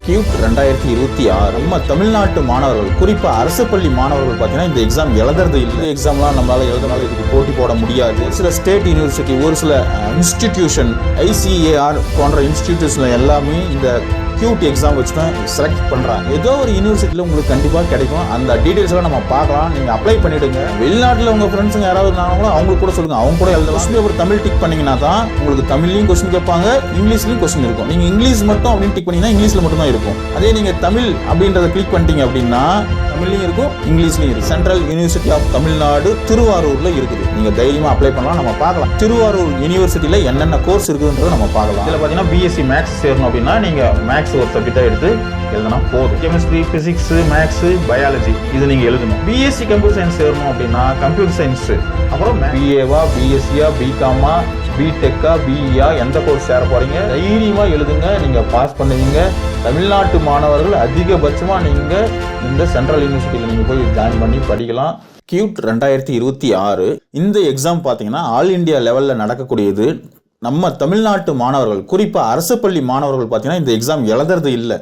Cute 2026 நம்ம தமிழ்நாட்டு மாணவர்கள் குறிப்பாக அரசு பள்ளி மாணவர்கள் பார்த்தீங்கன்னா இந்த எக்ஸாம் எழுதுறது இல்லை. எக்ஸாம்லாம் நம்மளால எழுதுனால இதுக்கு போட்டி போட முடியாது. சில ஸ்டேட் யூனிவர்சிட்டி, ஒரு சில இன்ஸ்டிடியூஷன், ICAR போன்ற இன்ஸ்டிடியூஷன்ல எல்லாமே இந்த கியூட் எக்ஸாம் வச்சு தான் செலக்ட் பண்ணுறாங்க. ஏதோ ஒரு யூனிவர்சிட்டியில் உங்களுக்கு கண்டிப்பாக கிடைக்கும். அந்த டீட்டெயில்ஸ்லாம் நம்ம பார்க்கலாம். நீங்கள் அப்ளை பண்ணிவிடுங்க. வெளிநாட்டில் உங்கள் ஃப்ரெண்ட்ஸுங்க யாராவது இருந்தாங்களோ அவங்களுக்கு கூட சொல்லுங்கள், அவங்க கூட எழுதலாம். கொஸ்டின் பேப்பர் தமிழ் டிக் பண்ணிங்கன்னா தான் உங்களுக்கு தமிழ்லையும் கொஸ்டின் கேட்பாங்க, இங்கிலீஷ்லையும் கொஸ்டின் இருக்கும். நீங்கள் இங்கிலீஷ் மட்டும் அப்படின்னு டிக் பண்ணிங்கன்னா இங்கிலீஷில் மட்டும் தான் இருக்கும். அதே நீங்கள் தமிழ் அப்படின்றத கிளிக் பண்ணிட்டீங்க அப்படின்னா தமிழ்லையும் இருக்கும், இங்கிலீஷ்லையும் இருக்கும். சென்ட்ரல் யூனிவர்சிட்டி ஆஃப் தமிழ்நாடு திருவாரூரில் இருக்குது. நீங்கள் தைரியமாக அப்ளை பண்ணலாம். நம்ம பார்க்கலாம் திருவாரூர் யூனிவர்சிட்டியில் என்னென்ன கோர்ஸ் இருக்குதுன்றதை நம்ம பார்க்கலாம். இதில் பார்த்தீங்கன்னா BSc மேக்ஸ் சேரணும் அப்படின்னா நீங்கள் மேக்ஸ் ஒரு சப்ஜெக்டாக எடுத்து எழுதுனா போதும். கெமிஸ்ட்ரி, பிசிக்ஸ், மேக்ஸ், பயாலஜி இது நீங்கள் எழுதணும். BSc கம்ப்யூட்டர் சயின்ஸ் சேரணும் அப்படின்னா கம்ப்யூட்டர் சயின்ஸ், அப்புறம் BA-வா, BSc-யா, BCom-ஆ, BTech-ஆ, BE-ஆ எந்த கோர்ஸ் சேர போறீங்க தைரியமா எழுதுங்க. நீங்க பாஸ் பண்ணுவீங்க. தமிழ்நாட்டு மாணவர்கள் அதிகபட்சமா நீங்க இந்த சென்ட்ரல் யூனிவர்சிட்டியில நீங்க போய் ஜாயின் பண்ணி படிக்கலாம். கியூட் 2026 இந்த எக்ஸாம் பார்த்தீங்கன்னா ஆல் இண்டியா லெவலில் நடக்கக்கூடியது. நம்ம தமிழ்நாட்டு மாணவர்கள் குறிப்பாக அரசு பள்ளி மாணவர்கள் பார்த்தீங்கன்னா இந்த எக்ஸாம் எழுதுறது இல்லை.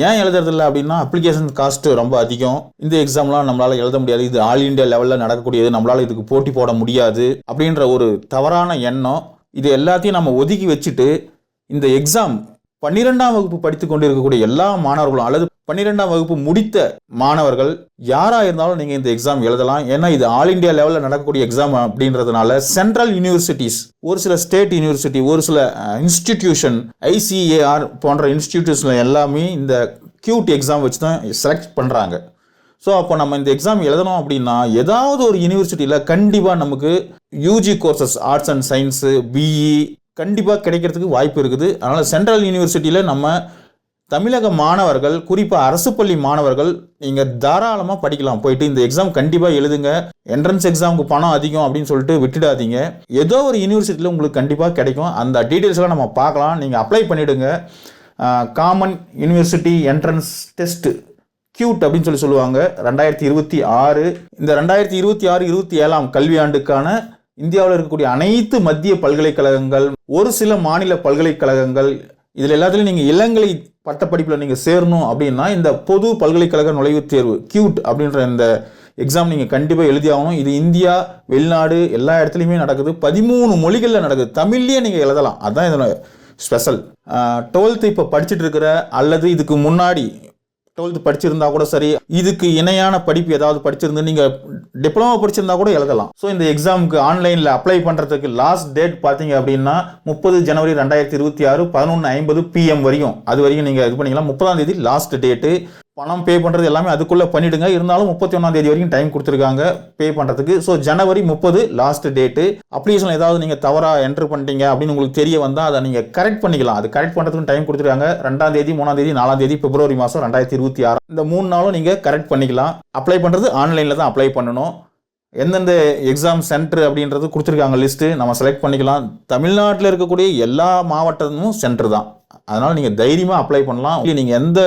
ஏன் எழுதுறது இல்லை அப்படின்னா அப்ளிகேஷன் காஸ்ட் ரொம்ப அதிகம். இந்த எக்ஸாம்லாம் நம்மளால் எழுத முடியாது, இது ஆல் இண்டியா லெவலில் நடக்கக்கூடியது, நம்மளால் இதுக்கு போட்டி போட முடியாது அப்படின்ற ஒரு தவறான எண்ணம். இது எல்லாத்தையும் நம்ம ஒதுக்கி வச்சுட்டு இந்த எக்ஸாம் 12ஆம் வகுப்பு படித்து கொண்டு இருக்கக்கூடிய எல்லா மாணவர்களும் அல்லது 12ஆம் வகுப்பு முடித்த மாணவர்கள் யாராக இருந்தாலும் நீங்கள் இந்த எக்ஸாம் எழுதலாம். ஏன்னா இது ஆல் இண்டியா லெவலில் நடக்கக்கூடிய எக்ஸாம் அப்படின்றதுனால சென்ட்ரல் யூனிவர்சிட்டிஸ், ஒரு சில ஸ்டேட் யூனிவர்சிட்டி, ஒரு சில இன்ஸ்டிடியூஷன், ICAR போன்ற இன்ஸ்டிடியூஷன்ல எல்லாமே இந்த கியூட் எக்ஸாம் வச்சு தான் செலக்ட் பண்ணுறாங்க. ஸோ அப்போ நம்ம இந்த எக்ஸாம் எழுதணும் அப்படின்னா ஏதாவது ஒரு யூனிவர்சிட்டியில் கண்டிப்பாக நமக்கு UG courses arts and science, BE கண்டிப்பாக கிடைக்கிறதுக்கு வாய்ப்பு இருக்குது. அதனால் சென்ட்ரல் யூனிவர்சிட்டியில் நம்ம தமிழக மாணவர்கள் குறிப்பாக அரசு பள்ளி மாணவர்கள் நீங்கள் தாராளமாக படிக்கலாம். போயிட்டு இந்த எக்ஸாம் கண்டிப்பாக எழுதுங்க. என்ட்ரன்ஸ் எக்ஸாமுக்கு பணம் அதிகம் அப்படின்னு சொல்லிட்டு விட்டுடாதீங்க. ஏதோ ஒரு யூனிவர்சிட்டியில் உங்களுக்கு கண்டிப்பாக கிடைக்கும். அந்த டீட்டெயில்ஸ்லாம் நம்ம பார்க்கலாம். நீங்கள் அப்ளை பண்ணிவிடுங்க. Common university entrance test cute அப்படின்னு சொல்லுவாங்க 2026. இந்த 2026-27 கல்வியாண்டுக்கான இந்தியாவில் இருக்கக்கூடிய அனைத்து மத்திய பல்கலைக்கழகங்கள், ஒரு சில மாநில பல்கலைக்கழகங்கள், இதில் எல்லாத்துலையும் நீங்கள் இளங்கலை பட்டப்படிப்பில் நீங்கள் சேரணும் அப்படின்னா இந்த பொது பல்கலைக்கழக நுழைவுத் தேர்வு கியூட் அப்படின்ற இந்த எக்ஸாம் நீங்கள் கண்டிப்பாக எழுதி ஆகணும். இது இந்தியா, வெளிநாடு எல்லா இடத்துலையுமே நடக்குது. 13 மொழிகளில் நடக்குது. தமிழ்லேயே நீங்கள் எழுதலாம். அதுதான் இதோட ஸ்பெஷல். 12th இப்போ படிச்சுட்டு இருக்கிற அல்லது இதுக்கு முன்னாடி 12th படிச்சிருந்தா கூட சரி, இதுக்கு இணையான படிப்பு ஏதாவது படிச்சிருந்து நீங்கள் டிப்ளமோ படிச்சிருந்தா கூட எழுதலாம். ஸோ இந்த எக்ஸாமுக்கு ஆன்லைனில் அப்ளை பண்ணுறதுக்கு லாஸ்ட் டேட் பார்த்தீங்க அப்படின்னா 30 ஜனவரி 2026 11:50 PM வரைக்கும். அது வரைக்கும் நீங்கள் இது பண்ணிக்கலாம். 30ஆம் தேதி லாஸ்ட் டேட்டு. பணம் பே பண்ணுறது எல்லாமே அதுக்குள்ளே பண்ணிவிடுங்க. இருந்தாலும் 31ஆம் தேதி வரைக்கும் டைம் கொடுத்துருக்காங்க பே பண்ணுறதுக்கு. ஸோ ஜனவரி 30 லாஸ்ட் டேட்டு. அப்ளிகேஷன் ஏதாவது நீங்கள் தவறாக என்ட்ரு பண்ணிட்டீங்க அப்படின்னு உங்களுக்கு தெரிய வந்தால் அதை நீங்கள் கரெக்ட் பண்ணிக்கலாம். அது கரெக்ட் பண்ணுறதுக்கு டைம் கொடுத்துருக்காங்க. 2ஆம் தேதி, 3ஆம் தேதி, 4ஆம் தேதி பிப்ரவரி மாதம் 2026. இந்த 3 நாளும் நீங்கள் கரெக்ட் பண்ணிக்கலாம். அப்ளை பண்ணுறது ஆன்லைனில் தான் அப்ளை பண்ணணும். எந்தெந்த எக்ஸாம் சென்டர் அப்படின்றது கொடுத்துருக்காங்க லிஸ்ட்டு, நம்ம செலக்ட் பண்ணிக்கலாம். தமிழ்நாட்டில் இருக்கக்கூடிய எல்லா மாவட்டமும் சென்டர் தான். அதனால் நீங்கள் தைரியமாக அப்ளை பண்ணலாம். நீங்கள் எந்த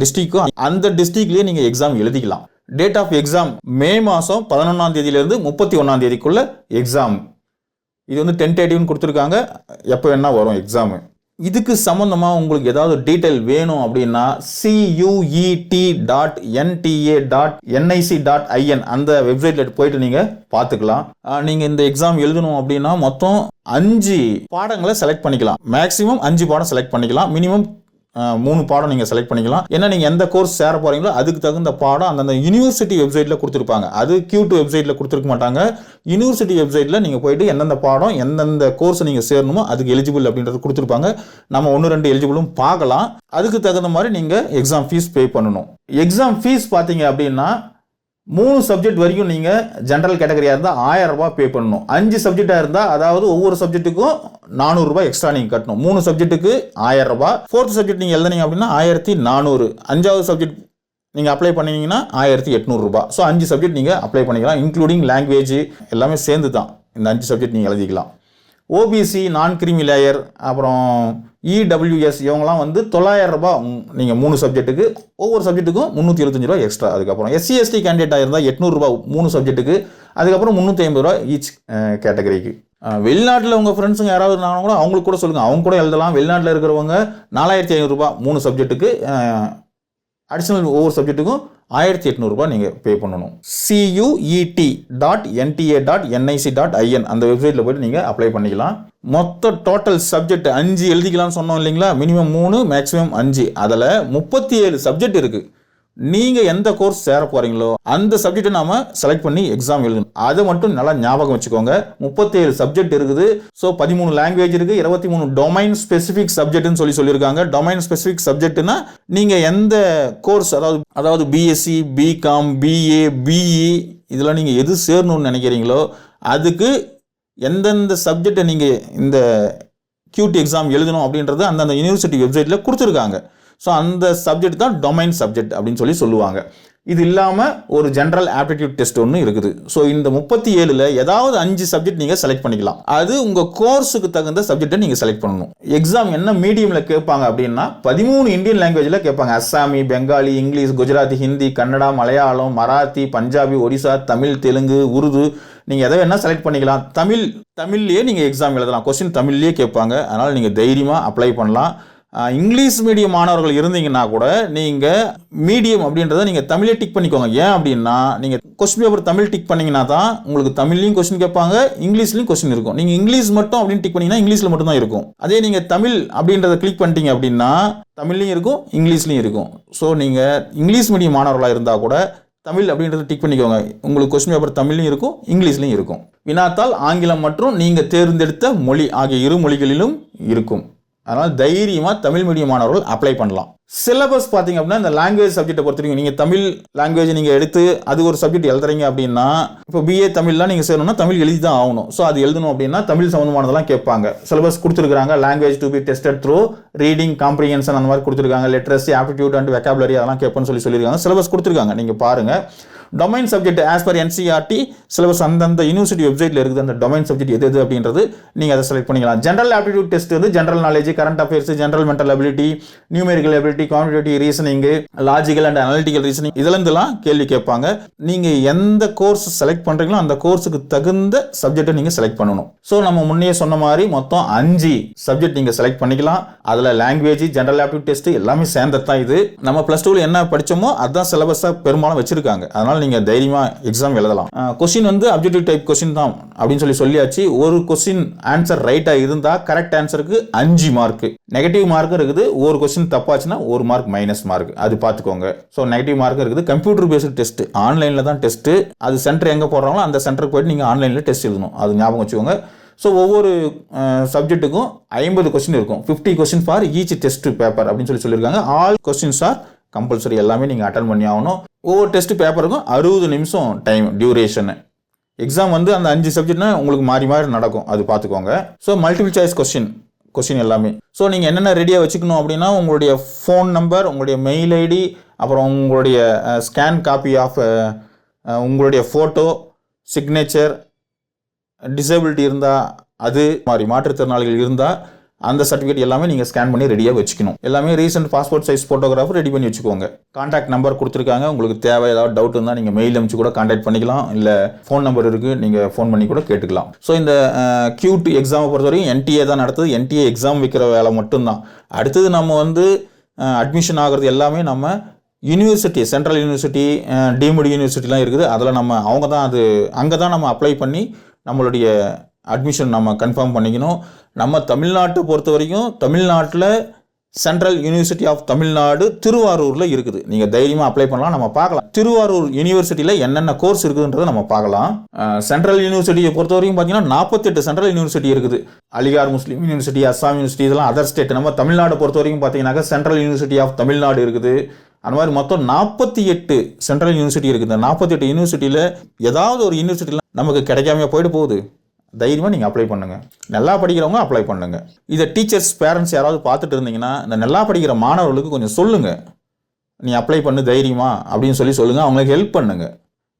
டிஸ்ட்ரிக்டும் அந்த டிஸ்ட்ரிக்ட்லேயே நீங்கள் எக்ஸாம் எழுதிக்கலாம். டேட் ஆஃப் எக்ஸாம் மே மாதம் 11ஆம் தேதியிலேருந்து 31ஆம் தேதிக்குள்ள எக்ஸாம். இது வந்து டென்டேட்டிவ்னு கொடுத்துருக்காங்க. எப்போ வேணால் வரும் எக்ஸாமு. இதுக்கு சம்மந்தமாக உங்களுக்கு ஏதாவது டீட்டெயில் வேணும் அப்படின்னா CUET.NTA.NIC.IN அந்த வெப்சைட்டில் போயிட்டு நீங்கள் பார்த்துக்கலாம். நீங்கள் இந்த எக்ஸாம் எழுதணும் அப்படின்னா மொத்தம் 5 பாடங்களை செலக்ட் பண்ணிக்கலாம். மேக்ஸிமம் 5 பாடம் செலக்ட் பண்ணிக்கலாம். மினிமம் 3 பாடம் நீங்கள் செலக்ட் பண்ணிக்கலாம். ஏன்னா நீங்கள் எந்த கோர்ஸ் சேர போகிறீங்களோ அதுக்கு தகுந்த பாடம் அந்தந்த யூனிவர்சிட்டி வெப்சைட்டில் கொடுத்துருப்பாங்க. அது கியூட் வெப்சைட்டில் கொடுத்துருக்க மாட்டாங்க. யூனிவர்சிட்டி வெப்சைட்டில் நீங்கள் போயிட்டு எந்தெந்த பாடம் எந்தெந்த கோர்ஸ் நீங்கள் சேரணுமோ அதுக்கு எலிஜிபிள் அப்படின்றது கொடுத்துருப்பாங்க. நம்ம 1-2 எலிஜிபிளும் பார்க்கலாம். அதுக்கு தகுந்த மாதிரி நீங்கள் எக்ஸாம் ஃபீஸ் பே பண்ணணும். எக்ஸாம் ஃபீஸ் பார்த்தீங்க அப்படின்னா 3 சப்ஜெக்ட் வரைக்கும் நீங்கள் ஜென்ரல் கேட்டகரியாக இருந்தால் 1000 ரூபாய் பே பண்ணணும். 5 சப்ஜெக்டாக இருந்தால் அதாவது ஒவ்வொரு சப்ஜெக்ட்டுக்கும் 400 ரூபாய் எக்ஸ்ட்ரா நீங்கள் கட்டணும். 3 சப்ஜெக்ட்டுக்கு 1000 ரூபாய். 4th சப்ஜெக்ட் நீங்கள் எழுதுனீங்க அப்படின்னா 1400. 5வது சப்ஜெக்ட் நீங்கள் அப்ளை பண்ணிங்கன்னா 1800 ரூபாய். ஸோ 5 சப்ஜெக்ட் நீங்கள் அப்ளை பண்ணிக்கலாம். இன்க்ளூடிங் லாங்குவேஜ் எல்லாமே சேர்ந்து தான் இந்த 5 சப்ஜெக்ட் நீங்கள் எழுதிக்கலாம். OBC, நான் கிரீமி லேயர், அப்புறம் EWS இவங்கலாம் வந்து 900 ரூபாய் நீங்கள் 3 சப்ஜெக்ட்டுக்கு. ஒவ்வொரு சப்ஜெக்ட்டுக்கும் 375 ரூபாய் எக்ஸ்ட்ரா. அதுக்கப்புறம் SC/ST கேண்டிடேட்டாக இருந்தால் 800 ரூபாய் 3 சப்ஜெக்ட்டுக்கு. அதுக்கப்புறம் 350 ரூபாய் ஈச் கேட்டகரிக்கு. வெளிநாட்டில் உங்கள் ஃப்ரெண்ட்ஸுங்க யாராவது இருந்தாங்கன்னா கூட அவங்களுக்கு கூட சொல்லுங்கள், அவங்க கூட எழுதலாம். வெளிநாட்டில் இருக்கிறவங்க 4500 ரூபாய் 3 சப்ஜெக்ட்டுக்கு, அடிஷ்னல் ஒவ்வொரு சப்ஜெக்ட்டுக்கும் 1800 ரூபாய் நீங்கள் பே பண்ணணும். CUET.NTA.NIC.IN அந்த வெப்சைட்டில் போய்ட்டு நீங்கள் அப்ளை பண்ணிக்கலாம். மொத்த டோட்டல் சப்ஜெக்ட் 5 எழுதிக்கலாம்னு சொன்னோம் இல்லைங்களா, மினிமம் 3 மேக்ஸிமம் 5, அதில் 37 சப்ஜெக்ட் இருக்குது. நீங்கள் எந்த கோர்ஸ் சேர போகிறீங்களோ அந்த சப்ஜெக்டை நாம செலக்ட் பண்ணி எக்ஸாம் எழுதணும். அதை மட்டும் நல்லா ஞாபகம் வச்சுக்கோங்க. 37 சப்ஜெக்ட் இருக்குது. ஸோ 13 லாங்குவேஜ் இருக்குது, 23 டொமைன் ஸ்பெசிஃபிக் சப்ஜெக்ட்னு சொல்லியிருக்காங்க. டொமைன் ஸ்பெசிஃபிக் சப்ஜெக்ட்னா நீங்கள் எந்த கோர்ஸ், அதாவது பிஎஸ்சி, பிகாம், பிஏ, பிஇ இதெல்லாம் நீங்கள் எது சேரணும்னு நினைக்கிறீங்களோ அதுக்கு எந்தெந்த சப்ஜெக்டை நீங்கள் இந்த QT எக்ஸாம் எழுதணும் அப்படின்றது அந்தந்த யூனிவர்சிட்டி வெப்சைட்டில் கொடுத்துருக்காங்க. ஸோ அந்த சப்ஜெக்ட் தான் டொமைன் சப்ஜெக்ட் அப்படின்னு சொல்லுவாங்க. இது இல்லாமல் ஒரு ஜென்ரல் ஆப்டிடியூட் டெஸ்ட் ஒன்று இருக்குது. ஸோ இந்த 37ல் ஏதாவது 5 சப்ஜெக்ட் நீங்கள் செலக்ட் பண்ணிக்கலாம். அது உங்கள் கோர்ஸுக்கு தகுந்த சப்ஜெக்டை நீங்கள் செலக்ட் பண்ணணும். எக்ஸாம் என்ன மீடியமில் கேட்பாங்க அப்படின்னா 13 இந்தியன் லாங்குவேஜில் கேட்பாங்க. அஸ்ஸாமி, பெங்காலி, இங்கிலீஷ், குஜராத்தி, ஹிந்தி, கன்னடா, மலையாளம், மராத்தி, பஞ்சாபி, ஒடிசா, தமிழ், தெலுங்கு, உருது, நீங்கள் எதை வேணால் செலக்ட் பண்ணிக்கலாம். தமிழ்லேயே நீங்கள் எக்ஸாம் எழுதலாம். கொஸ்டின் தமிழ்லேயே கேட்பாங்க. அதனால் நீங்கள் தைரியமாக அப்ளை பண்ணலாம். இங்கிலீஷ் மீடியம் மாணவர்கள் இருந்தீங்கன்னா கூட நீங்கள் மீடியம் அப்படின்றத நீங்கள் தமிழே டிக் பண்ணிக்கோங்க. ஏன் அப்படின்னா நீங்கள் கொஸ்டின் பேப்பர் தமிழ் டிக் பண்ணிங்கன்னா தான் உங்களுக்கு தமிழ்லையும் கொஸ்டின் கேட்பாங்க, இங்கிலீஷ்லையும் கொஸ்டின் இருக்கும். நீங்கள் இங்கிலீஷ் மட்டும் அப்படின்னு டிக் பண்ணிங்கன்னா இங்கிலீஷில் மட்டும் தான் இருக்கும். அதே நீங்கள் தமிழ் அப்படின்றத கிளிக் பண்ணிட்டீங்க அப்படின்னா தமிழ்லையும் இருக்கும், இங்கிலீஷ்லையும் இருக்கும். ஸோ நீங்கள் இங்கிலீஷ் மீடியம் மாணவர்களாக இருந்தால் கூட தமிழ் அப்படின்றத டிக் பண்ணிக்கோங்க. உங்களுக்கு கொஸ்டின் பேப்பர் தமிழ்லையும் இருக்கும், இங்கிலீஷ்லையும் இருக்கும். வினாத்தாள் ஆங்கிலம் மற்றும் நீங்கள் தேர்ந்தெடுத்த மொழி ஆகிய 2 மொழிகளிலும் இருக்கும். அதனால் தைரியமாக தமிழ் மீடியம் மாணவர்கள் அப்ளை பண்ணலாம். சிலபஸ் பார்த்தீங்க அப்படின்னா இந்த லாங்குவேஜ் சப்ஜெக்டை பொறுத்தவரைக்கும் நீங்கள் தமிழ் லாங்குவேஜ் நீங்கள் எடுத்து அது ஒரு சப்ஜெக்ட் எழுதுறீங்க அப்படின்னா, இப்போ பிஏ தமிழ்லாம் நீங்கள் சேரணும்னா தமிழ் எழுதி தான் ஆகணும். ஸோ அது எழுதணும் அப்படின்னா தமிழ் சம்மந்தமானதெல்லாம் கேட்பாங்க. சிலபஸ் கொடுத்துருக்காங்க. Language to be tested through reading comprehension அந்த மாதிரி கொடுத்துருக்காங்க. லிட்ரஸி, ஆப்டிடியூட் அண்ட் வெக்காபுலரி அதெல்லாம் கேட்பேன்னு சொல்லியிருக்காங்க. சிலபஸ் கொடுத்துருக்காங்க, நீங்கள் பாருங்கள். Domain subject as per NCERT syllabus அந்தந்த யூனிவர்சிட்டி வெப்சைட்டில் இருக்குது. அந்த டொமைன் சப்ஜெக்ட் எது அப்படின்றது நீங்கள் அதை செலக்ட் பண்ணிக்கலாம். ஜென்ரல் ஆப்டிடியூட் டெஸ்ட் வந்து general knowledge, current affairs, general mental ability, numerical ability, quantitative reasoning, logical and analytical reasoning இதுலேருந்துலாம் கேள்வி கேட்பாங்க. நீங்கள் எந்த கோர்ஸ் செலக்ட் பண்ணுறீங்களோ அந்த கோர்ஸுக்கு தகுந்த சப்ஜெக்டை நீங்கள் செலக்ட் பண்ணணும். ஸோ நம்ம முன்னே சொன்ன மாதிரி மொத்தம் 5 சப்ஜெக்ட் நீங்கள் செலக்ட் பண்ணிக்கலாம். அதில் லாங்குவேஜ், ஜென்ரல் ஆப்டிடியூட் டெஸ்ட் எல்லாமே சேர்ந்தது தான் இது. நம்ம +2ல் என்ன படித்தோமோ அதுதான் சிலபஸாக பெரும்பாலும் வச்சிருக்காங்க. அதனால் நீங்கள் தைரியமாக எக்ஸாம் எழுதலாம். கொஸ்டின் வந்து அப்ஜெக்டிவ் டைப் கொஸ்டின் தான் அப்படின்னு சொல்லியாச்சு. ஒரு கொஸ்டின் ஆன்சர் ரைட்டாக இருந்தால் கரெக்ட் ஆன்சருக்கு 5 மார்க், நெகட்டிவ் மார்க் இருக்குது. ஒரு கொஸ்டின் தப்பாச்சுன்னா 1 மார்க் மைனஸ் மார்க், அது பார்த்துக்கோங்க. ஸோ நெகட்டிவ் மார்க் இருக்குது. கம்ப்யூட்டர் பேஸ்டு டெஸ்ட், ஆன்லைனில் தான் டெஸ்ட்டு. அது சென்டர் எங்கே போடுறாங்களோ அந்த சென்டருக்கு போய்ட்டு நீங்கள் ஆன்லைனில் டெஸ்ட் எழுதணும். அது ஞாபகம் வச்சுக்கோங்க. ஸோ ஒவ்வொரு சப்ஜெக்ட்டுக்கும் 50 கொஸ்டின் இருக்கும். 50 question for each test paper அப்படின்னு சொல்லியிருக்காங்க. ஆல் கொஸ்டின்ஸ் ஆர் கம்பல்சரி, எல்லாமே நீங்கள் அட்டன் பண்ணி ஆகணும். ஒவ்வொரு டெஸ்ட் பேப்பருக்கும் 60 நிமிஷம் டைம் டியூரேஷனு. எக்ஸாம் வந்து அந்த 5 சப்ஜெக்ட்னா உங்களுக்கு மாறி நடக்கும், அது பார்த்துக்கோங்க. ஸோ மல்டிபிள் சாய்ஸ் கொஸ்டின் எல்லாமே. ஸோ நீங்கள் என்னென்ன ரெடியாக வச்சுக்கணும் அப்படின்னா உங்களுடைய ஃபோன் நம்பர், உங்களுடைய மெயில் ஐடி, அப்புறம் உங்களுடைய ஸ்கேன் காப்பி ஆஃப் உங்களுடைய ஃபோட்டோ, சிக்னேச்சர், டிசேபிலிட்டி இருந்தால் அது மாதிரி மாற்றுத்திறனாளிகள் இருந்தால் அந்த சர்டிஃபிகேட் எல்லாமே நீங்கள் ஸ்கேன் பண்ணி ரெடியாக வச்சுக்கணும். எல்லாமே recent passport size photographer ready பண்ணி வச்சுக்கோங்க. கான்டாக்ட் நம்பர் கொடுத்துருக்காங்க. உங்களுக்கு தேவை ஏதாவது டவுட் இருந்தால் நீங்கள் மெயில் அனுப்பிச்சு கூட கான்டாக்ட் பண்ணிக்கலாம். இல்லை ஃபோன் நம்பர் இருக்குது, நீங்கள் ஃபோன் பண்ணி கூட கேட்டுக்கலாம். ஸோ இந்த QT எக்ஸாமை பொறுத்தவரைக்கும் NTA தான் நடத்துது. NTA எக்ஸாம் வைக்கிற வேலை மட்டும்தான். அடுத்தது நம்ம வந்து அட்மிஷன் ஆகிறது எல்லாமே நம்ம யூனிவர்சிட்டி, சென்ட்ரல் யூனிவர்சிட்டி, டீம்டு யூனிவர்சிட்டிலாம் இருக்குது. அதில் அவங்க தான் அங்கே தான் நம்ம அப்ளை பண்ணி நம்மளுடைய அட்மிஷன் நம்ம கன்ஃபார்ம் பண்ணிக்கணும். நம்ம தமிழ்நாட்டை பொறுத்த வரைக்கும் தமிழ்நாட்டில் சென்ட்ரல் யூனிவர்சிட்டி ஆஃப் தமிழ்நாடு திருவாரூரில் இருக்குது. நீங்கள் தைரியமாக அப்ளை பண்ணலாம். நம்ம பார்க்கலாம் திருவாரூர் யூனிவர்சிட்டியில் என்னென்ன கோர்ஸ் இருக்குதுன்றதை நம்ம பார்க்கலாம். சென்ட்ரல் யூனிவர்சிட்டியை பொறுத்த வரைக்கும் பார்த்தீங்கன்னா 48 சென்ட்ரல் யூனிவர்சிட்டி இருக்குது. அலிகார் முஸ்லீம் யூனிவர்சிட்டி, அஸ்ஸாம் யூனிவர்சிட்டி இதெல்லாம் அதர் ஸ்டேட். நம்ம தமிழ்நாடு பொறுத்த வரைக்கும் பார்த்தீங்கன்னாக்கா சென்ட்ரல் யூனிவர்சிட்டி ஆஃப் தமிழ்நாடு இருக்குது. அந்த மாதிரி மொத்தம் 48 சென்ட்ரல் யூனிவர்சிட்டி இருக்குது. இந்த 48 யூனிவர்சிட்டியில் ஏதாவது ஒரு யூனிவர்சிட்டியில் நமக்கு கிடைக்காம போயிட்டு போகுது. தைரியமாக நீங்கள் அப்ளை பண்ணுங்கள். நல்லா படிக்கிறவங்க அப்ளை பண்ணுங்கள். இதை டீச்சர்ஸ், பேரண்ட்ஸ் யாராவது பார்த்துட்டு இருந்தீங்கன்னா இந்த நல்லா படிக்கிற மாணவர்களுக்கு கொஞ்சம் சொல்லுங்கள். நீ அப்ளை பண்ணு தைரியமா அப்படின்னு சொல்லுங்கள். அவங்களுக்கு ஹெல்ப் பண்ணுங்கள்.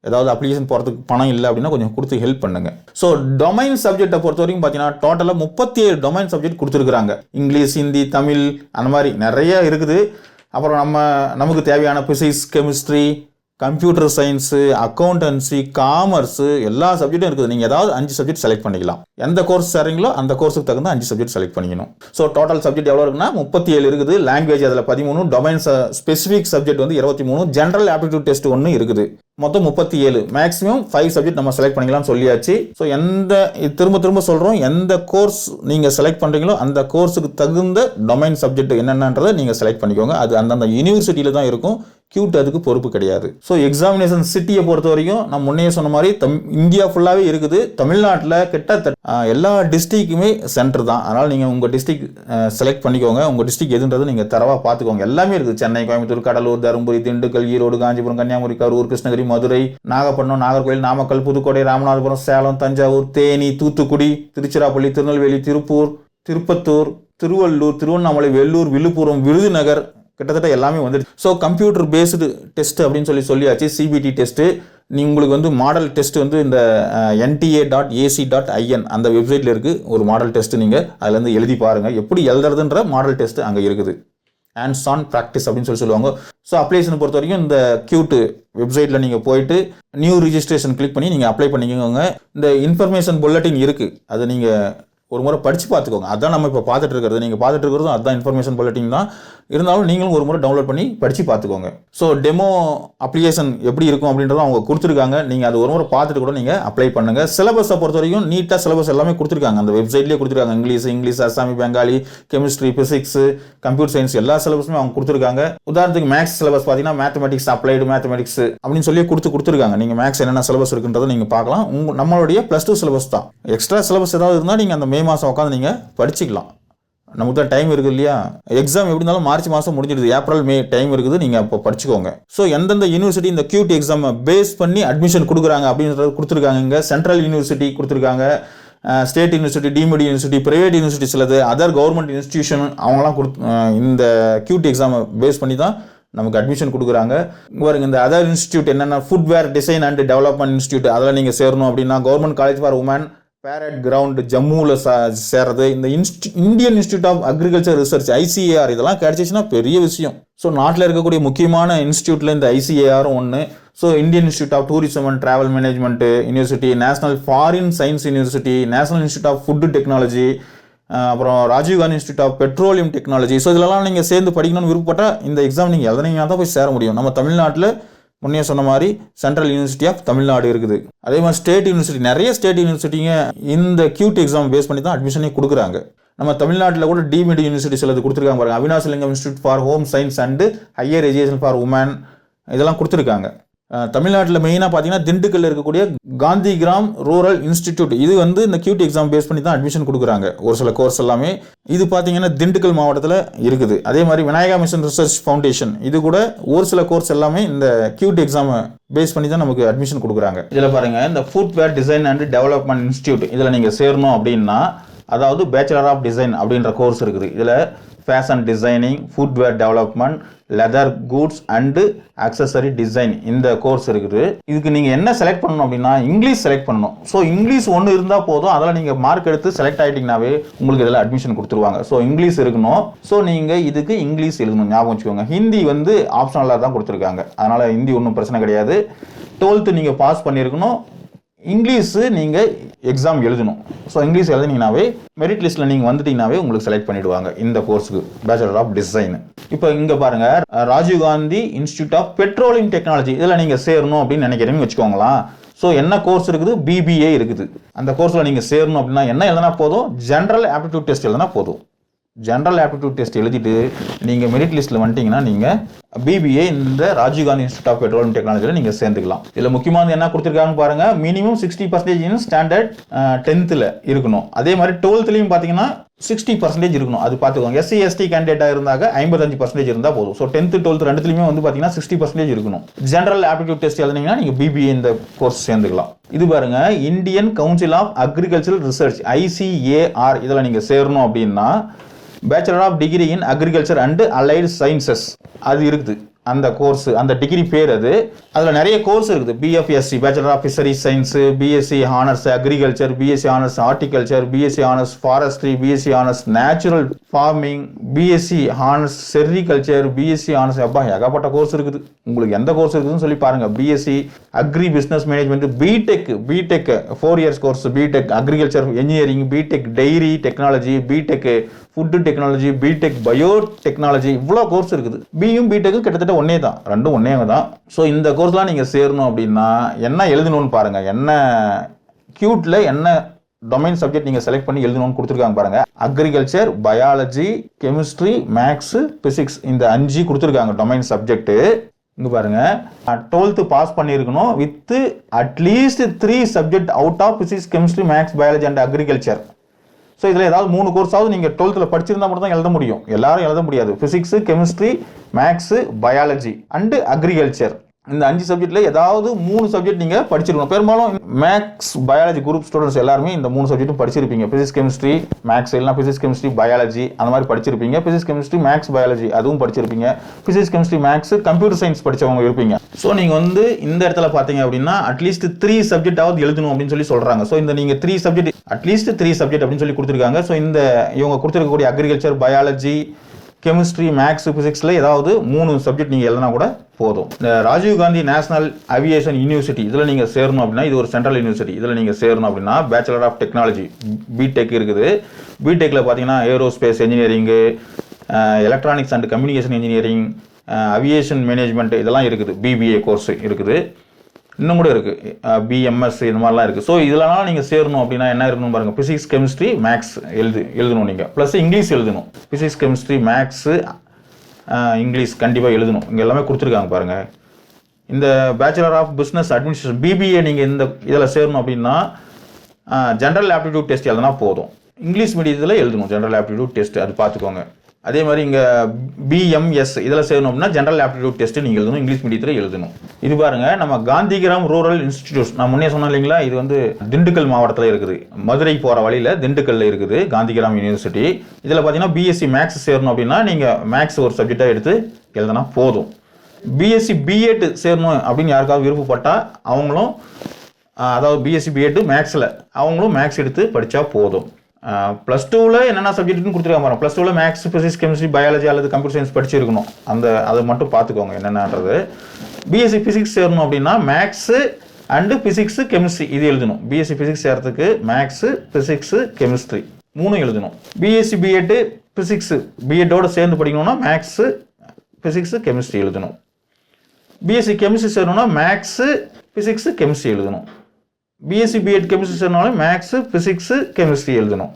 ஏதாவது அப்ளிகேஷன் போகிறதுக்கு பணம் இல்லை அப்படின்னா கொஞ்சம் கொடுத்து ஹெல்ப் பண்ணுங்கள். ஸோ டொமைன் சப்ஜெக்டை பொறுத்த வரைக்கும் பார்த்தீங்கன்னா டோட்டலாக 37 டொமைன் சப்ஜெக்ட் கொடுத்துருக்குறாங்க. இங்கிலீஷ், ஹிந்தி, தமிழ் அந்த மாதிரி நிறைய இருக்குது. அப்புறம் நமக்கு தேவையான physics, chemistry, computer science, accountancy, commerce எல்லா சப்ஜெக்டும் இருக்குது. நீங்கள் ஏதாவது 5 சப்ஜெக்ட் செலக்ட் பண்ணிக்கலாம். எந்த கோர்ஸ் சேரீங்களோ அந்த கோர்ஸுக்கு தகுந்த 5 சப்ஜெக்ட் செலக்ட் பண்ணிக்கணும். ஸோ டோட்டல் சப்ஜெக்ட் எவ்வளோ இருக்குன்னா 37 இருக்குது. லாங்குவேஜ் அதில் 13, டொமைன் ஸ்பெசிஃபிக் சப்ஜெக்ட் வந்து 23, ஜென்ரல் ஆப்டிடியூட் டெஸ்ட் 1 இருக்குது. மொத்தம் 37. மேக்ஸிமம் 5 சப்ஜெக்ட் நம்ம செலக்ட் பண்ணிக்கலாம்னு சொல்லியாச்சு. ஸோ திரும்ப சொல்கிறோம், எந்த கோர்ஸ் நீங்கள் செலக்ட் பண்ணுறீங்களோ அந்த கோர்ஸுக்கு தகுந்த டொமைன் சப்ஜெக்ட் என்னென்னன்றதை நீங்கள் செலக்ட் பண்ணிக்கோங்க. அது அந்தந்த யூனிவர்சிட்டியில் தான் இருக்கும். கியூட் அதுக்கு பொறுப்பு கிடையாது. ஸோ எக்ஸாமினேஷன் சிட்டியை பொறுத்த வரைக்கும் நான் முன்னே சொன்ன மாதிரி இந்தியா ஃபுல்லாகவே இருக்குது. தமிழ்நாட்டில் கிட்டத்தட்ட எல்லா டிஸ்ட்ரிக்ட்டுமே சென்டர் தான். அதனால் நீங்கள் உங்கள் டிஸ்ட்ரிக்ட் செலக்ட் பண்ணிக்கோங்க. உங்கள் டிஸ்ட்ரிக்ட் எதுன்றது நீங்கள் தரவாக பார்த்துக்கோங்க. எல்லாமே இருக்குது. சென்னை, கோயம்புத்தூர், கடலூர், தருமபுரி, திண்டுக்கல், ஈரோடு, காஞ்சிபுரம், கன்னியாகுமரி, கரூர், கிருஷ்ணகிரி, மதுரை, நாகப்பட்டினம், நாகர்கோவில், நாமக்கல், புதுக்கோட்டை, ராமநாதபுரம், சேலம், தஞ்சாவூர், தேனி, தூத்துக்குடி, திருச்சிராப்பள்ளி, திருநெல்வேலி, திருப்பூர், திருப்பத்தூர், திருவள்ளூர், திருவண்ணாமலை, வெள்ளூர், விழுப்புரம், விருதுநகர், கிட்டத்தட்ட எல்லாமே வந்துடுச்சு. ஸோ கம்ப்யூட்டர் பேஸ்டு டெஸ்ட் அப்படின்னு சொல்லியாச்சு. சிபிடி டெஸ்ட்டு உங்களுக்கு வந்து மாடல் டெஸ்ட் வந்து இந்த nta.ac.in அந்த வெப்சைட்டில் இருக்குது. ஒரு மாடல் டெஸ்ட் நீங்கள் அதுலேருந்து எழுதி பாருங்கள். எப்படி எழுதுறதுன்ற மாடல் டெஸ்ட் அங்கே இருக்குது. ஹேண்ட்ஸ் ஆன் ப்ராக்டிஸ் அப்படின்னு சொல்லுவாங்க. ஸோ அப்ளிகேஷனை பொறுத்த வரைக்கும் இந்த கியூட் வெப்சைட்டில் நீங்கள் போயிட்டு நியூ ரிஜிஸ்ட்ரேஷன் கிளிக் பண்ணி நீங்கள் அப்ளை பண்ணிக்கோங்க. இந்த இன்ஃபர்மேஷன் புல்லட்டின் இருக்குது. அதை நீங்கள் ஒரு முறை படித்து பார்த்துக்கோங்க. அதான் நம்ம இப்போ பார்த்துட்டு இருக்கிறது. நீங்கள் பார்த்துட்டு இருக்கிறதும் அதுதான் இன்ஃபர்மேஷன் புல்லட்டின் தான். இருந்தாலும் நீங்களும் ஒரு முறை டவுன்லோட் பண்ணி படித்து பார்த்துக்கோங்க. ஸோ டெமோ அப்ளிகேஷன் எப்படி இருக்கும் அப்படின்றத அவங்க கொடுத்துருக்காங்க. நீங்கள் அது ஒரு முறை பார்த்துட்டு கூட நீங்கள் அப்ளை பண்ணுங்கள். சிலபஸை பொறுத்த வரைக்கும் நீட்டாக சிலபஸ் எல்லாமே கொடுத்துருக்காங்க. அந்த வெப்சைட்லேயே கொடுத்துருக்காங்க. English, Assami, Bengali, chemistry, physics, computer science எல்லா சிலபஸுமே அவங்க கொடுத்துருக்காங்க. உதாரணத்துக்கு மேக்ஸ் சிலபஸ் பார்த்தீங்கன்னா மேத்தமெட்டிக்ஸ், அப்ளைடு மேத்தமெட்டிக்ஸ் அப்படின்னு சொல்லி கொடுத்துருக்காங்க. நீங்கள் மேக்ஸ் என்னென்ன சிலபஸ் இருக்குன்றதை நீங்கள் பார்க்கலாம். நம்மளுடைய +2 சிலபஸ் தான். எக்ஸ்ட்ரா சிலபஸ் ஏதாவது இருந்தால் நீங்கள் அந்த மே மாதம் உட்காந்து நீங்கள் படிச்சுக்கலாம். நமக்கு தான் டைம் இருக்குது இல்லையா? எக்ஸாம் எப்படி இருந்தாலும் மார்ச் மாதம் முடிஞ்சிடுது. ஏப்ரல், மே டைம் இருக்குது. நீங்கள் அப்போ படிச்சுக்கோங்க. ஸோ எந்தெந்த யூனிவர்சிட்டி இந்த கியூட் எக்ஸாம் பேஸ் பண்ணி அட்மிஷன் கொடுக்குறாங்க அப்படின்றது கொடுத்துருக்காங்க. இங்கே சென்ட்ரல் யூனிவர்சிட்டி கொடுத்துருக்காங்க, state university, deemed university, private university, சிலது அதர் கவர்மெண்ட் இன்ஸ்டிடியூஷன் அவங்களாம் இந்த கியூட் எக்ஸாமை பேஸ் பண்ணி தான் நமக்கு அட்மிஷன் கொடுக்குறாங்க. பாருங்க, இந்த அதர் இன்ஸ்டியூட் என்னென்ன footwear design and development institute அதில் நீங்கள் சேரணும் அப்படின்னா government college for women, Parade ground, ஜம்முவில் சேர்றது, இந்த Indian institute of agriculture research ICAR இதெல்லாம் கிடைச்சிச்சுன்னா பெரிய விஷயம். ஸோ நாட்டில் இருக்கக்கூடிய முக்கியமான இன்ஸ்டியூட்டில் இந்த ICAR ஒன்று. So Indian institute of tourism and travel management university, national foreign science university, national institute of food technology, அப்புறம் Rajiv Gandhi institute of petroleum technology. So இதெல்லாம் நீங்கள் சேர்ந்து படிக்கணும்னு விருப்பப்பட்டால் இந்த எக்ஸாம் நீங்கள் எழுதினீங்கன்னா தான் போய் சேர முடியும். நம்ம தமிழ்நாட்டில் முன்னே சொன்ன மாதிரி சென்ட்ரல் யூனிவர்சிட்டி ஆஃப் தமிழ்நாடு இருக்குது. அதே மாதிரி ஸ்டேட் யூனிவர்சிட்டி, நிறைய ஸ்டேட் யூனிவர்சிட்டிங்க இந்த கியூட் எக்ஸாம் பேஸ் பண்ணி தான் அட்மிஷனே கொடுக்குறாங்க. நம்ம தமிழ்நாட்டில் கூட டீம்டு யூனிவர்சிட்டி சிலது கொடுத்துருக்காங்க பாருங்க. Avinashilingam institute for home science and higher education for women இதெல்லாம் கொடுத்துருக்காங்க. தமிழ்நாட்டில் மெயினாக பார்த்தீங்கன்னா திண்டுக்கல்ல இருக்கக்கூடிய காந்தி கிராம் ரூரல் இன்ஸ்டிடியூட் இது வந்து இந்த கியூட் எக்ஸாம் பேஸ் பண்ணி தான் அட்மிஷன் கொடுக்குறாங்க. ஒரு சில கோர்ஸ் எல்லாமே இது பார்த்தீங்கன்னா திண்டுக்கல் மாவட்டத்தில் இருக்குது. அதே மாதிரி விநாயகா மிஷன் ரிசர்ச் ஃபவுண்டேஷன் இது கூட ஒரு சில கோர்ஸ் எல்லாமே இந்த கியூட் எக்ஸாமை பேஸ் பண்ணி தான் நமக்கு அட்மிஷன் கொடுக்குறாங்க. இதில் பாருங்கள், இந்த footwear design and development institute இதில் நீங்கள் சேரணும் அப்படின்னா அதாவது பேச்சுலர் ஆஃப் டிசைன் அப்படின்ற கோர்ஸ் இருக்குது. இதில் fashion designing, footwear development, leather goods and accessory design இந்த கோர்ஸ் இருக்குது. இதுக்கு நீங்கள் என்ன செலக்ட் பண்ணணும் அப்படின்னா இங்கிலீஷ் செலக்ட் பண்ணணும். ஸோ இங்கிலீஷ் ஒன்று இருந்தால் போதும். அதில் நீங்கள் மார்க் எடுத்து செலக்ட் ஆகிட்டிங்கனாவே உங்களுக்கு இதில் அட்மிஷன் கொடுத்துருவாங்க. ஸோ இங்கிலீஷ் இருக்கணும். ஸோ நீங்கள் இதுக்கு இங்கிலீஷ் எழுதணும், ஞாபகம் வச்சுக்கோங்க. ஹிந்தி வந்து ஆப்ஷனலாக தான் கொடுத்துருக்காங்க. அதனால் ஹிந்தி ஒன்றும் பிரச்சனை கிடையாது. 12th நீங்கள் பாஸ் பண்ணியிருக்கணும். இங்கிலீஷு நீங்கள் எக்ஸாம் எழுதணும். ஸோ இங்கிலீஷ் எழுதினீங்கனாவே மெரிட் லிஸ்ட்டில் நீங்கள் வந்துட்டீங்கனாவே உங்களுக்கு செலக்ட் பண்ணிவிடுவாங்க இந்த கோர்ஸுக்கு, பேச்சுலர் ஆஃப் டிசைன். இப்போ இங்கே பாருங்கள், Rajiv Gandhi institute of petroleum technology இதில் நீங்கள் சேரணும் அப்படின்னு நினைக்கிறீங்கன்னு வச்சுக்கோங்களா. ஸோ என்ன கோர்ஸ் இருக்குது? BBA இருக்குது. அந்த கோர்ஸில் நீங்கள் சேரணும் அப்படின்னா என்ன எழுதினா போதும்? ஜென்ரல் ஆப்டிடியூட் டெஸ்ட் எழுதினா போதும். ஜென்ரல் ஆப்டிடியூட் டெஸ்ட் எழுதிட்டு நீங்கள் மெரிட் லிஸ்ட்டில் வந்துட்டீங்கன்னா நீங்கள் BBA இந்த ராஜீவ்காந்தி இன்ஸ்டியூட் ஆஃப் பெட்ரோலியம் டெக்னாலஜியில் நீங்கள் சேர்ந்துக்கலாம். இதில் முக்கியமானது என்ன கொடுத்துருக்காங்க பாருங்கள், மினிமம் 60% இன் ஸ்டாண்டர்ட் 10th இருக்கணும். அதே மாதிரி 12th பார்த்தீங்கன்னா 60% இருக்கணும். அது பார்த்துக்கோங்க. SC ST கேண்டிடேட்டாக இருந்தாங்க 55% இருந்தால் போதும். ஸோ 10th 12th ரெண்டுத்துலையுமே வந்து பார்த்தீங்கன்னா 60% இருக்கணும். ஜென்ரல் ஆப்டிடியூட் டெஸ்ட் எழுதினீங்கன்னா நீங்கள் BBA இந்த கோர்ஸ் சேர்ந்துக்கலாம். இது பாருங்க, Indian council of agricultural research ICAR இதில் நீங்கள் சேரணும் அப்படின்னா bachelor of degree in agriculture and allied sciences அது இருக்குது. அந்த கோர்ஸ், அந்த டிகிரி பேர் அது. அதில் நிறைய கோர்ஸ் இருக்குது. BFSc bachelor of fisheries science, BSc honours agriculture, BSc honours horticulture, BSc honours forestry, BSc honours natural farming, BSc honours sericulture, BSc honours அப்பா ஏகப்பட்ட கோர்ஸ் இருக்குது. உங்களுக்கு எந்த கோர்ஸ் இருக்குதுன்னு சொல்லி பாருங்க. BSc agri business management, BTech 4 years course, BTech agriculture engineering, BTech dairy technology, BTech food technology, BTech biotechnology, இவ்வளோ course இருக்குது. பியும் பிடெக்கும் கிட்டத்தட்ட ஒன்னே தான், ரெண்டும் ஒன்னே தான். ஸோ இந்த கோர்ஸ்லாம் நீங்கள் சேரணும் அப்படின்னா என்ன எழுதணும்னு பாருங்கள். என்ன கியூட்டில் என்ன டொமைன் சப்ஜெக்ட் நீங்கள் செலக்ட் பண்ணி எழுதணும்னு கொடுத்துருக்காங்க பாருங்கள். Agriculture, biology, chemistry, maths, physics, இந்த 5 கொடுத்துருக்காங்க டொமைன் சப்ஜெக்ட். இங்கே பாருங்க, 12th பாஸ் பண்ணியிருக்கணும் with at least 3 subject out of physics, chemistry, maths, biology and agriculture. So இதில் ஏதாவது 3 கோர்ஸாவது நீங்கள் 12th படிச்சிருந்தா மட்டும் தான் எழுத முடியும். எல்லாரும் எழுத முடியாது. Physics, chemistry, maths, biology and agriculture, இந்த 5 சப்ஜெக்ட்ல ஏதாவது 3 சப்ஜெக்ட் நீங்கள் படிச்சிருக்கணும். பெரும்பாலும் மேக்ஸ் பயாலஜி குரூப் ஸ்டூடெண்ட்ஸ் எல்லாருமே இந்த 3 சப்ஜெக்ட்டும் படிச்சிருப்பீங்க. பிசிக்ஸ், கெமிஸ்ட்ரி, மேக்ஸ், இல்லைனா பிசிக்ஸ், கெமிஸ்ட்ரி, பயாலஜி அந்த மாதிரி படிச்சிருப்பீங்க. பிசிக்ஸ், கெமிஸ்ட்ரி, மேக்ஸ், பயாலஜி அதுவும் படிச்சிருப்பீங்க. Physics, chemistry, maths, computer science படிச்சவங்க இருப்பீங்க. ஸோ நீங்கள் இந்த இடத்துல பார்த்தீங்க அப்படின்னா அட்லீஸ்ட் 3 சப்ஜெக்டாவது எழுதணும் அப்படின்னு சொல்லி சொல்கிறாங்க. ஸோ இந்த நீங்கள் 3 சப்ஜெக்ட் அட்லீஸ்ட் 3 சப்ஜெக்ட் அப்படின்னு சொல்லி கொடுத்துருக்காங்க. ஸோ இந்த இவங்க கொடுத்துருக்கக்கூடிய அக்ரிகல்ச்சர், பயாலஜி, கெமிஸ்ட்ரி, மேக்ஸ், பிசிக்ஸில் ஏதாவது 3 சப்ஜெக்ட் நீங்கள் எழுதினா கூட போதும். இந்த ராஜீவ்காந்தி நேஷனல் அவியேஷன் யூனிவர்சிட்டி இதில் நீங்கள் சேரணும் அப்படின்னா, இது ஒரு சென்ட்ரல் யூனிவர்சிட்டி, இதில் நீங்கள் சேரணும் அப்படின்னா பேச்சுலர் ஆஃப் டெக்னாலஜி பிடெக் இருக்குது. பிடெக்கில் பார்த்தீங்கன்னா aerospace engineering, electronics and communication engineering, aviation management இதெல்லாம் இருக்குது. பிபிஏ கோர்ஸ் இருக்குது, இன்னும் கூட இருக்குது, பிஎம்எஸ் இந்த மாதிரிலாம் இருக்குது. ஸோ இதெல்லாம் நீங்கள் சேரணும் அப்படின்னா என்ன இருக்கணும் பாருங்கள். பிசிக்ஸ், கெமிஸ்ட்ரி, மேக்ஸ் எழுதணும் நீங்கள். ப்ளஸ் இங்கிலீஷ் எழுதணும். பிசிக்ஸ், கெமிஸ்ட்ரி, மேக்ஸு, இங்கிலீஷ் கண்டிப்பாக எழுதணும். இங்கே எல்லாமே கொடுத்துருக்காங்க பாருங்கள். இந்த bachelor of business administration BBA நீங்கள் இதில் சேரணும் அப்படின்னா ஜென்ரல் ஆப்டிடியூட் டெஸ்ட் எழுதினா போதும். இங்கிலீஷ் மீடியத்தில் எழுதணும் ஜென்ரல் ஆப்டிடியூட் டெஸ்ட், அது பார்த்துக்கோங்க. அதே மாதிரி இங்கே பிஎம்எஸ் இதில் சேரணும் அப்படின்னா ஜென்ரல் ஆப்டிடியூட் டெஸ்ட் நீங்கள் எழுதணும், இங்கிலீஷ் மீடியத்தில் எழுதணும். இது பாருங்க, நம்ம காந்திகிராம் ரூரல் இன்ஸ்டிடியூட் நான் முன்னே சொன்னேன் இல்லைங்களா, இது திண்டுக்கல் மாவட்டத்தில் இருக்குது. மதுரை போகிற வழியில் திண்டுக்கல்ல இருக்குது காந்திகிராம் யூனிவர்சிட்டி. இதில் பார்த்தீங்கன்னா பிஎஸ்சி மேக்ஸ் சேரணும் அப்படின்னா நீங்கள் மேக்ஸ் ஒரு சப்ஜெக்டாக எடுத்து எழுதினா போதும். பிஎஸ்சி பிஎட் சேரணும் அப்படின்னு யாருக்காவது விருப்பப்பட்டால் அவங்களும், அதாவது பிஎஸ்சி பிஎட் மேக்ஸில் அவங்களும் மேக்ஸ் எடுத்து படித்தா போதும். ப்ளஸ் 2ல் என்னென்ன சப்ஜெக்ட்னு கொடுத்துருக்காங்க பாருங்க. ப்ளஸ் 2ல் மேக்ஸ், பிசிக்ஸ், கெமிஸ்ட்ரி, பயாலஜி அல்லது கம்ப்யூட்டர் சயின்ஸ் படிச்சிருக்கணும். அதை மட்டும் பார்த்துக்கோங்க என்னென்னன்றது. பிஎஸ்சி பிசிக்ஸ் சேரணும் அப்படின்னா மேக்ஸு அண்டு பிசிக்ஸு, கெமிஸ்ட்ரி இது எழுதணும். பிஎஸ்சி பிசிக்ஸ் சேரத்துக்கு மேக்ஸு, பிசிக்ஸு, கெமிஸ்ட்ரி 3 எழுதணும். பிஎஸ்சி பிஎட் பிசிக்ஸு பிஎட்டோட சேர்ந்து படிக்கணும்னா மேக்ஸு, பிசிக்ஸு, கெமிஸ்ட்ரி எழுதணும். பிஎஸ்சி கெமிஸ்ட்ரி சேரணும்னா மேக்ஸு, பிசிக்ஸு, கெமிஸ்ட்ரி எழுதணும். பிஎஸ்சி பிஎட் கெமிஸ்ட்ரி சேரணும்னாலும் மேக்ஸு, பிசிக்ஸு, கெமிஸ்ட்ரி எழுதணும்.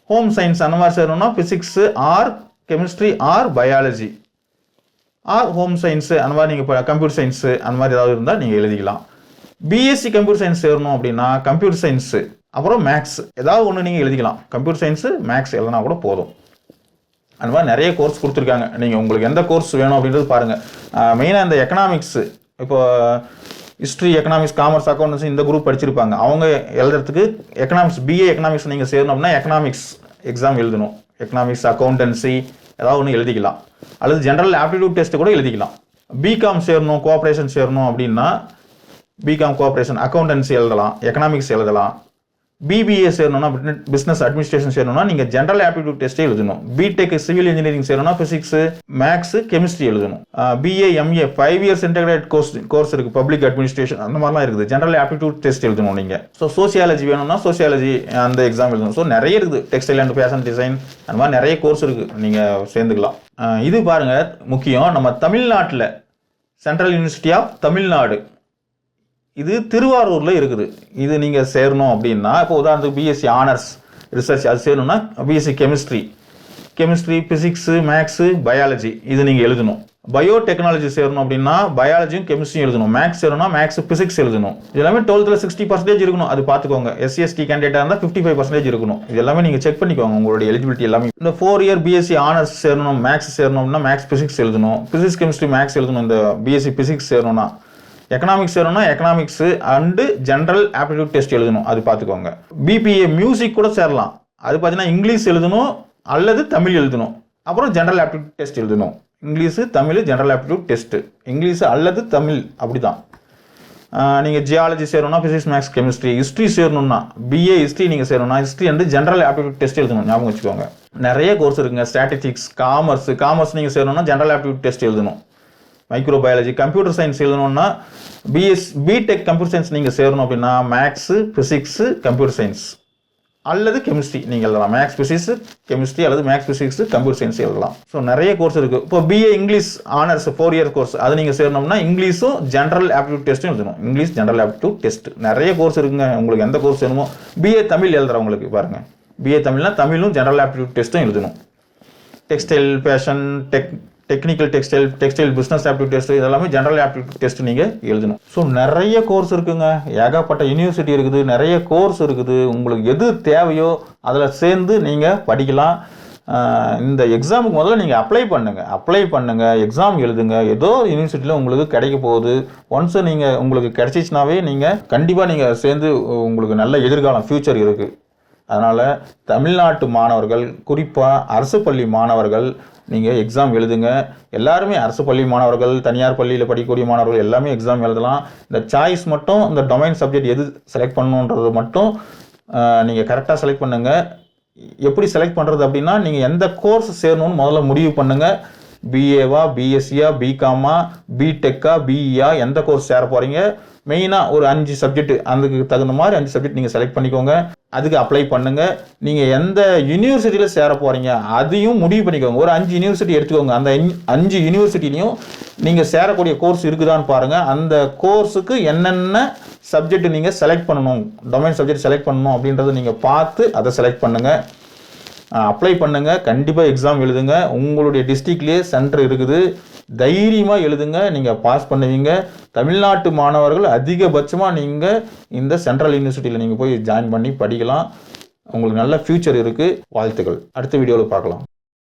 ஹோம் சயின்ஸ் அந்த மாதிரி சேரணும்னா physics or chemistry or biology or home science அந்த மாதிரி நீங்கள் இப்போ கம்ப்யூட்டர் சயின்ஸு அந்த மாதிரி ஏதாவது இருந்தால் நீங்கள் எழுதிக்கலாம். பிஎஸ்சி கம்ப்யூட்டர் சயின்ஸ் சேரணும் அப்படின்னா கம்ப்யூட்டர் சயின்ஸு அப்புறம் மேக்ஸ் ஏதாவது ஒன்று நீங்கள் எழுதிக்கலாம். கம்ப்யூட்டர் சயின்ஸு மேக்ஸ் எழுதினா கூட போதும். அந்த மாதிரி நிறைய கோர்ஸ் கொடுத்துருக்காங்க. நீங்கள் உங்களுக்கு எந்த கோர்ஸ் வேணும் அப்படின்றது பாருங்கள். மெயினாக இந்த எக்கனாமிக்ஸு, இப்போ ஹிஸ்ட்ரி, எக்கனாமிக்ஸ், காமர்ஸ், அக்கௌண்டன்சி இந்த குரூப் படிச்சிருப்பாங்க. அவங்க எழுதுறதுக்கு எக்கனாமிக்ஸ் பிஏ எக்கனாமிக்ஸ் நீங்கள் சேரணும் அப்படின்னா எக்கனாமிக்ஸ் எக்ஸாம் எழுதணும். எக்கனாமிக்ஸ், அக்கௌண்டன்சி ஏதாவது ஒன்று எழுதிக்கலாம். அல்லது ஜென்ரல் ஆப்டிடியூட் டெஸ்ட் கூட எழுதிக்கலாம். பிகாம் சேரணும், கோஆப்ரேஷன் சேரணும் அப்படின்னா பிகாம் கோஆப்ரேஷன், அக்கௌண்டன்சி எழுதலாம், எக்கனாமிக்ஸ் எழுதலாம். பிபிஏ சேரணும்னா பிஸ்னஸ் அட்மினிஸ்ட்ரேஷன் சேரணும்னா நீங்கள் ஜென்ரல் ஆப்டிடியூட் டெஸ்ட்டே எழுதணும். பிடெக் சிவில் இன்ஜினியரிங் சேரணும்னா பிசிக்ஸ், மேக்ஸ், கெமிஸ்ட்ரி எழுதணும். BA MA 5 years integrate course இருக்குது. பப்ளிக் அட்மினிஸ்ட்ரேஷன் அந்த மாதிரிலாம் இருக்குது. ஜென்ரல் ஆப்டிடியூட் டெஸ்ட் எழுதணும் நீங்கள். ஸோ சோசியாலஜி வேணும்னா சோசியாலஜி அந்த எக்ஸாம் எழுதணும். ஸோ நிறைய இருக்குது. டெக்ஸ்டைல் அண்ட் ஃபேஷன் டிசைன் அந்த மாதிரி நிறைய கோர்ஸ் இருக்குது, நீங்கள் சேர்ந்துக்கலாம். இது பாருங்க முக்கியம், நம்ம தமிழ்நாட்டில் சென்ட்ரல் யூனிவர்சிட்டி ஆஃப் தமிழ்நாடு இது திருவாரூரில் இருக்குது. இது நீங்கள் சேரணும் அப்படின்னா இப்போ உதாரணத்துக்கு பிஎஸ்சி ஆனர்ஸ் ரிசர்ச் அது சேரணும்னா BSc chemistry, physics, maths, biology இது நீங்கள் எழுதணும். பயோ டெக்னாலஜி சேரணும் அப்படின்னா பயாலஜியும் கெமிஸ்ட்ரியும் எழுதணும். மேக்ஸ் சேரணும்னா மேக்ஸ், பிசிக்ஸ் எழுதணும். இது எல்லாமே 12th 60% இருக்கணும். அது பார்த்துக்கோங்க. எஸ்சிஎஸ்டி கேண்டிடேட்டாக இருந்தால் 55% இருக்கணும். இது எல்லாமே நீங்கள் செக் பண்ணிக்கோங்க உங்களுடைய எலிஜிபிலிட்டி எல்லாமே. இந்த 4 இயர் பிஎஸ்சி ஆனர்ஸ் சேரணும், மேக்ஸ் சேரணும் அப்படின்னா மேக்ஸ், பிசிக்ஸ் எழுதணும். பிசிக்ஸ், கெமிஸ்ட்ரி, மேக்ஸ் எழுதணும். இந்த பிஎஸ்சி பிசிக்ஸ் சேரணும்னா எக்கனாமிக்ஸ் சேரணும்னா economics and general aptitude test எழுதணும். அது பார்த்துக்கோங்க. பிபிஏ மியூசிக் கூட சேரலாம். அது பார்த்தீங்கன்னா இங்கிலீஷ் எழுதணும் அல்லது தமிழ் எழுதணும். அப்புறம் ஜென்ரல் ஆப்டிடியூட் டெஸ்ட் எழுதணும். English Tamil general aptitude test, English அல்லது தமிழ் அப்படி தான். நீங்கள் ஜியாலஜி சேரணும்னா ஃபிசிக்ஸ் மேக்ஸ் கெமிஸ்ட்ரி, ஹிஸ்ட்ரி சேரணும்னா பிஏ ஹிஸ்ட்ரி நீங்கள் சேரணும்னா ஹிஸ்ட்ரி வந்து ஜென்ரல் ஆப்டிடியூட் டெஸ்ட் எழுதணும், ஞாபகம் வச்சுக்கோங்க. நிறைய கோர்ஸ் இருக்குங்க. ஸ்டாட்டிஸ்டிக்ஸ், காமர்ஸ் நீங்கள் சேரணும்னா ஜென்ரல் ஆப்டிடியூட் டெஸ்ட் எழுதணும். மைக்ரோபயாலஜி, கம்ப்யூட்டர் சயின்ஸ் எழுதணும்னா பிடெக் கம்ப்யூட்டர் சயின்ஸ் நீங்கள் சேரணும் அப்படின்னா மேக்ஸு ஃபிசிக்ஸு கம்ப்யூட்டர் சயின்ஸ் அல்லது கெமிஸ்ட்ரி நீங்கள் எழுதலாம். மேக்ஸ் ஃபிசிக்ஸ் கெமிஸ்ட்ரி அல்லது மேக்ஸ் ஃபிசிக்ஸ் கம்ப்யூட்டர் சயின்ஸ் எழுதலாம். ஸோ நிறைய கோர்ஸ் இருக்குது. இப்போ BA English honours 4 year course அது நீங்கள் சேரணும்னா இங்கிலீஷும் ஜென்ரல் ஆப்டிடியூட் டெஸ்ட்டும் எழுதணும். இங்கிலீஷ் ஜென்ரல் ஆப்டிடியூட் டெஸ்ட் நிறைய கோர்ஸ் இருக்குங்க. உங்களுக்கு எந்த கோர்ஸ் வேணுமோ, பிஏ தமிழ் எழுதுறவங்களுக்கு பாருங்கள், பிஏ தமிழ்னா தமிழும் ஜென்ரல் ஆப்டிடியூட் டெஸ்ட்டும் எழுதணும். Textile, fashion, technical textile business aptitude test இதெல்லாமே ஜென்ரல் ஆப்டிடியூட் டெஸ்ட் நீங்கள் எழுதணும். ஸோ நிறைய கோர்ஸ் இருக்குங்க, ஏகப்பட்ட யூனிவர்சிட்டி இருக்குது, நிறைய கோர்ஸ் இருக்குது. உங்களுக்கு எது தேவையோ அதில் சேர்ந்து நீங்கள் படிக்கலாம். இந்த எக்ஸாமுக்கு முதல்ல நீங்கள் அப்ளை பண்ணுங்கள், எக்ஸாம் எழுதுங்க. ஏதோ யூனிவர்சிட்டியில் உங்களுக்கு கிடைக்க போகுது. ஒன்ஸ் நீங்கள் உங்களுக்கு கிடைச்சிச்சுனாவே நீங்கள் கண்டிப்பாக நீங்கள் சேர்ந்து உங்களுக்கு நல்ல எதிர்காலம் ஃப்யூச்சர் இருக்குது. அதனால் தமிழ்நாட்டு மாணவர்கள், குறிப்பாக அரசு பள்ளி மாணவர்கள் நீங்கள் எக்ஸாம் எழுதுங்க. எல்லாருமே அரசு பள்ளி மாணவர்கள், தனியார் பள்ளியில் படிக்கக்கூடிய மாணவர்கள் எல்லாமே எக்ஸாம் எழுதலாம். இந்த சாய்ஸ் மட்டும், இந்த டொமைன் சப்ஜெக்ட் எது செலக்ட் பண்ணணுன்றது மட்டும் நீங்கள் கரெக்டாக செலக்ட் பண்ணுங்கள். எப்படி செலக்ட் பண்ணுறது அப்படின்னா, நீங்கள் எந்த கோர்ஸ் சேரணும்னு முதல்ல முடிவு பண்ணுங்கள். பிஏவா, பிஎஸ்சியா, பிகாமா, பிடெக்கா, பிஇயா, எந்த கோர்ஸ் சேர போகிறீங்க. மெயினாக ஒரு 5 சப்ஜெக்ட், அதுக்கு தகுந்த மாதிரி 5 சப்ஜெக்ட் நீங்கள் செலக்ட் பண்ணிக்கோங்க. அதுக்கு அப்ளை பண்ணுங்கள். நீங்கள் எந்த யூனிவர்சிட்டியில் சேர போகிறீங்க அதையும் முடிவு பண்ணிக்கோங்க. ஒரு 5 யூனிவர்சிட்டி எடுத்துக்கோங்க. அந்த 5 யூனிவர்சிட்டிலையும் நீங்கள் சேரக்கூடிய கோர்ஸ் இருக்குதான்னு பாருங்கள். அந்த கோர்ஸுக்கு என்னென்ன சப்ஜெக்ட் நீங்கள் செலக்ட் பண்ணணும், டொமைன் சப்ஜெக்ட் செலக்ட் பண்ணணும் அப்படின்றத நீங்கள் பார்த்து அதை செலக்ட் பண்ணுங்கள். அப்ளை பண்ணுங்கள். கண்டிப்பாக எக்ஸாம் எழுதுங்க. உங்களுடைய டிஸ்ட்ரிக்ட்லேயே சென்டர் இருக்குது. தைரியமாக எழுதுங்க, நீங்கள் பாஸ் பண்ணுவீங்க. தமிழ்நாட்டு மாணவர்கள் அதிகபட்சமாக நீங்கள் இந்த சென்ட்ரல் யூனிவர்சிட்டியில் நீங்கள் போய் ஜாயின் பண்ணி படிக்கலாம். உங்களுக்கு நல்ல ஃப்யூச்சர் இருக்குது. வாழ்த்துக்கள். அடுத்த வீடியோவில் பார்க்கலாம்.